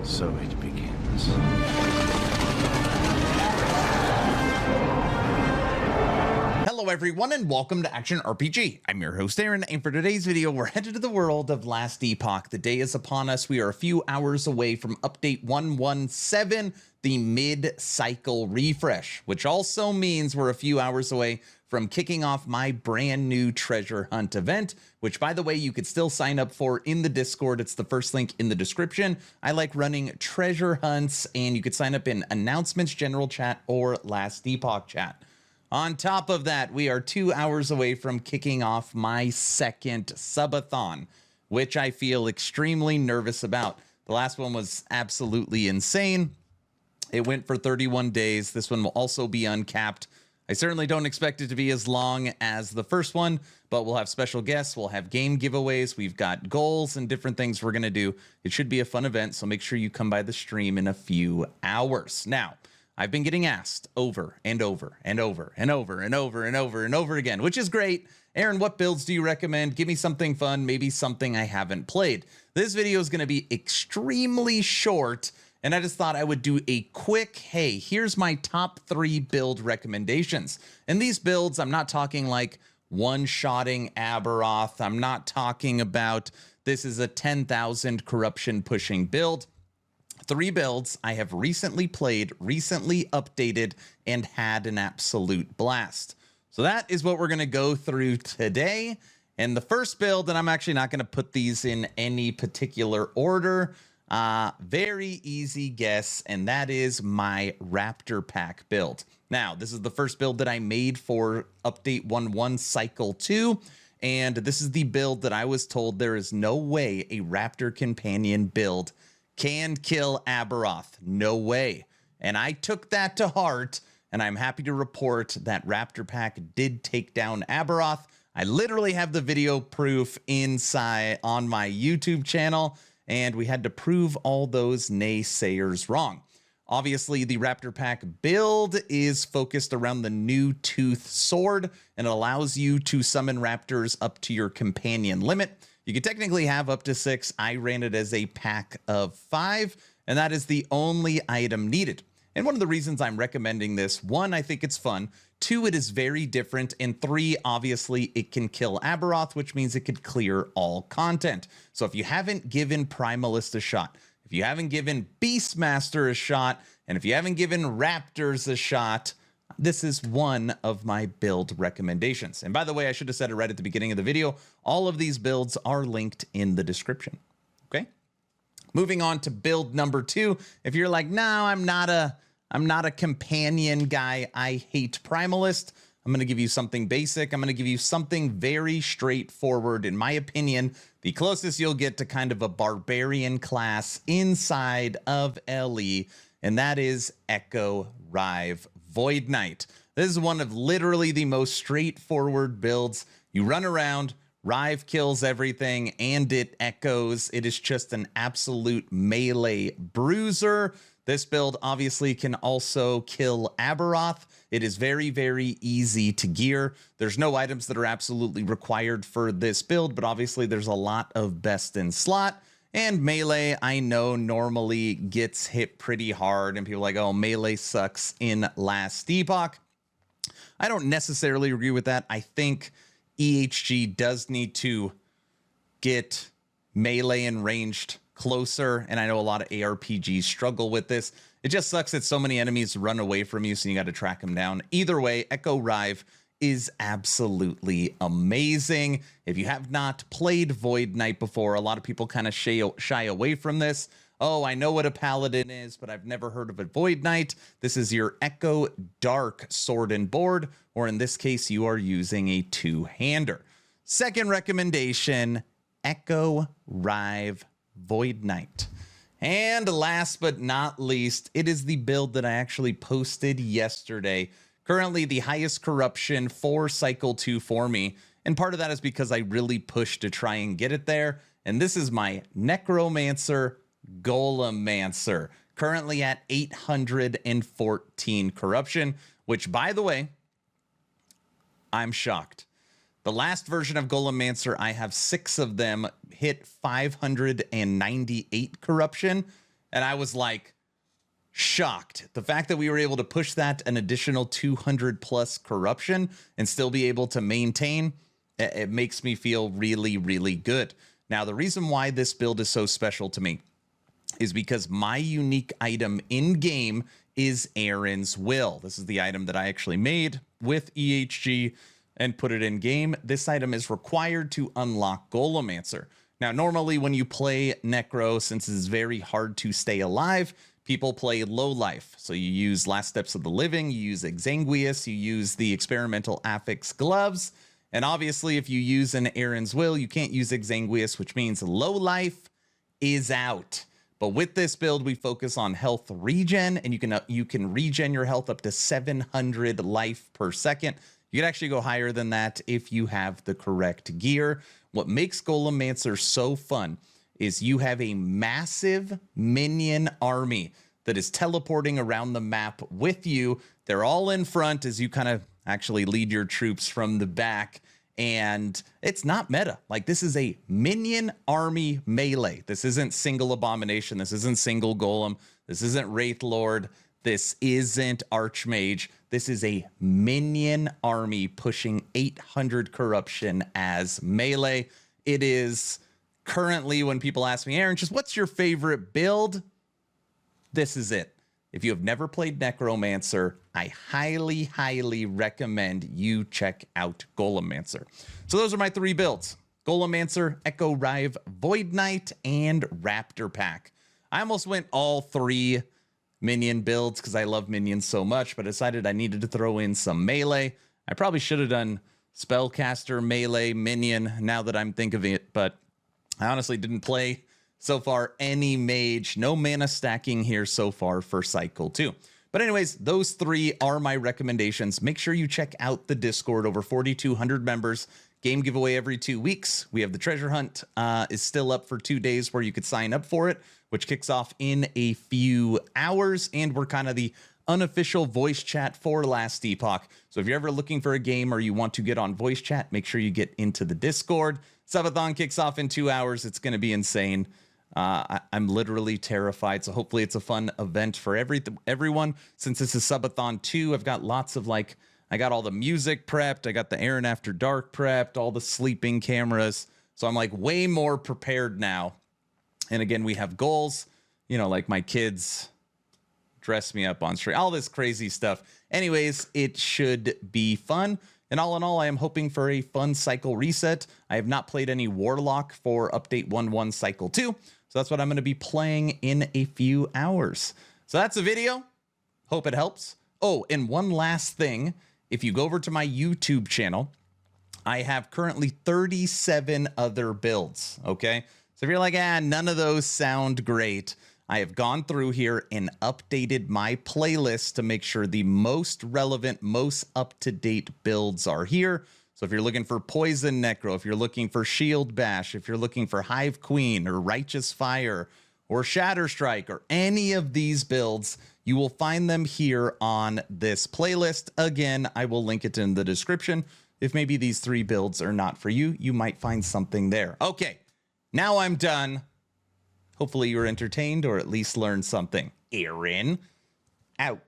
So it begins. Hello everyone and welcome to Action RPG. I'm your host Aaron, and for today's video we're headed to the world of Last Epoch. The day is upon us. We are a few hours away from update 117, the mid-cycle refresh, which also means we're a few hours away from kicking off my brand new treasure hunt event, which by the way, you could still sign up for in the Discord. It's the first link in the description. I like running treasure hunts, and you could sign up in announcements, general chat, or Last Epoch chat. On top of that, we are 2 hours away from kicking off my second subathon, which I feel extremely nervous about. The last one was absolutely insane. It went for 31 days. This one will also be uncapped. I certainly don't expect it to be as long as the first one, but we'll have special guests, we'll have game giveaways, we've got goals and different things we're going to do. It should be a fun event, so make sure you come by the stream in a few hours. Now, I've been getting asked over and over and over and over and over and over and over again, which is great. Aaron, what builds do you recommend? Give me something fun, maybe something I haven't played. This video is going to be extremely short, and I just thought I would do a quick, hey, here's my top 3 build recommendations. And these builds, I'm not talking like one-shotting Aberoth. I'm not talking about this is a 10,000 corruption pushing build. 3 builds I have recently played, recently updated, and had an absolute blast. So that is what we're going to go through today. And the first build, and I'm actually not going to put these in any particular order, very easy guess, and that is my Raptor Pack build. Now, this is the first build that I made for Update 1.1 Cycle 2, and this is the build that I was told there is no way a Raptor Companion build can kill Aberoth. No way. And I took that to heart, and I'm happy to report that Raptor Pack did take down Aberoth. I literally have the video proof inside on my YouTube channel, and we had to prove all those naysayers wrong. Obviously, the Raptor Pack build is focused around the new Tooth Sword, and it allows you to summon raptors up to your companion limit. You can technically have up to 6. I ran it as a pack of 5, and that is the only item needed. And one of the reasons I'm recommending this, 1, I think it's fun. 2, it is very different. And 3, obviously, it can kill Aberoth, which means it could clear all content. So if you haven't given Primalist a shot, if you haven't given Beastmaster a shot, and if you haven't given Raptors a shot, this is one of my build recommendations. And by the way, I should have said it right at the beginning of the video. All of these builds are linked in the description. Okay. Moving on to build number 2. If you're like, no, I'm not a companion guy. I hate Primalist. I'm going to give you something basic. I'm going to give you something very straightforward. In my opinion, the closest you'll get to kind of a barbarian class inside of LE, and that is Echo Rive Void Knight. This is one of literally the most straightforward builds. You run around, Rive kills everything, and it echoes. It is just an absolute melee bruiser. This build obviously can also kill Aberoth. It is very, very easy to gear. There's no items that are absolutely required for this build, but obviously there's a lot of best in slot. And melee, I know, normally gets hit pretty hard, and people are like, oh, melee sucks in Last Epoch. I don't necessarily agree with that. I think EHG does need to get melee and ranged closer, and I know a lot of ARPGs struggle with this. It just sucks that so many enemies run away from you, so you got to track them down. Either way, Echo Rive is absolutely amazing. If you have not played Void Knight before, a lot of people kind of shy away from this. Oh, I know what a paladin is, but I've never heard of a Void Knight. This is your Echo Dark sword and board, or in this case, you are using a 2-hander. Second recommendation, Echo Rive Void Knight. And last but not least, it is the build that I actually posted yesterday. Currently the highest corruption for Cycle 2 for me, and part of that is because I really pushed to try and get it there. And this is my Necromancer Golemancer, currently at 814 corruption, which, by the way, I'm shocked. The last version of Golemancer, I have 6 of them, hit 598 corruption. And I was like shocked. The fact that we were able to push that an additional 200 plus corruption and still be able to maintain, it makes me feel really, really good. Now, the reason why this build is so special to me is because my unique item in game is Aaron's Will. This is the item that I actually made with EHG and put it in game. This item is required to unlock Golemancer. Now, normally when you play Necro, since it's very hard to stay alive, people play low life. So you use Last Steps of the Living, you use Exanguius, you use the experimental Affix gloves. And obviously, if you use an Aaron's Will, you can't use Exanguius, which means low life is out. But with this build, we focus on health regen, and you can regen your health up to 700 life per second. You can actually go higher than that if you have the correct gear. What makes Golemancer so fun is you have a massive minion army that is teleporting around the map with you. They're all in front as you kind of actually lead your troops from the back. And it's not meta. Like, this is a minion army melee. This isn't single Abomination. This isn't single Golem. This isn't Wraith Lord. This isn't Archmage. This is a minion army pushing 800 corruption as melee. It is currently, when people ask me, Aaron, just what's your favorite build? This is it. If you have never played Necromancer, I highly, highly recommend you check out Golemancer. So those are my 3 builds: Golemancer, Echo Rive, Void Knight, and Raptor Pack. I almost went all 3 minion builds because I love minions so much, but decided I needed to throw in some melee. I probably should have done Spellcaster, melee, minion, now that I'm thinking of it, but I honestly didn't play so far any mage. No mana stacking here so far for cycle 2. But anyways, those 3 are my recommendations. Make sure you check out the Discord. Over 4,200 members. Game giveaway every 2 weeks. We have the treasure hunt is still up for 2 days where you could sign up for it, which kicks off in a few hours. And we're kind of the unofficial voice chat for Last Epoch. So if you're ever looking for a game or you want to get on voice chat, make sure you get into the Discord. Subathon kicks off in 2 hours. It's going to be insane. I'm literally terrified. So hopefully it's a fun event for everyone. Since this is Subathon 2, I've got lots of I got all the music prepped. I got the Aaron After Dark prepped, all the sleeping cameras. So I'm way more prepared now. And again, we have goals, like my kids dress me up on stream, all this crazy stuff. Anyways, it should be fun. And all in all, I am hoping for a fun cycle reset. I have not played any Warlock for update 1.1 cycle 2. So that's what I'm going to be playing in a few hours. So that's the video. Hope it helps. Oh, and one last thing. If you go over to my YouTube channel, I have currently 37 other builds. Okay. So if you're like, none of those sound great, I have gone through here and updated my playlist to make sure the most relevant, most up-to-date builds are here. So if you're looking for Poison Necro, if you're looking for Shield Bash, if you're looking for Hive Queen or Righteous Fire or Shatter Strike or any of these builds, you will find them here on this playlist. Again, I will link it in the description. If maybe these 3 builds are not for you, you might find something there. Okay, now I'm done. Hopefully you were entertained or at least learned something. Aaron, out.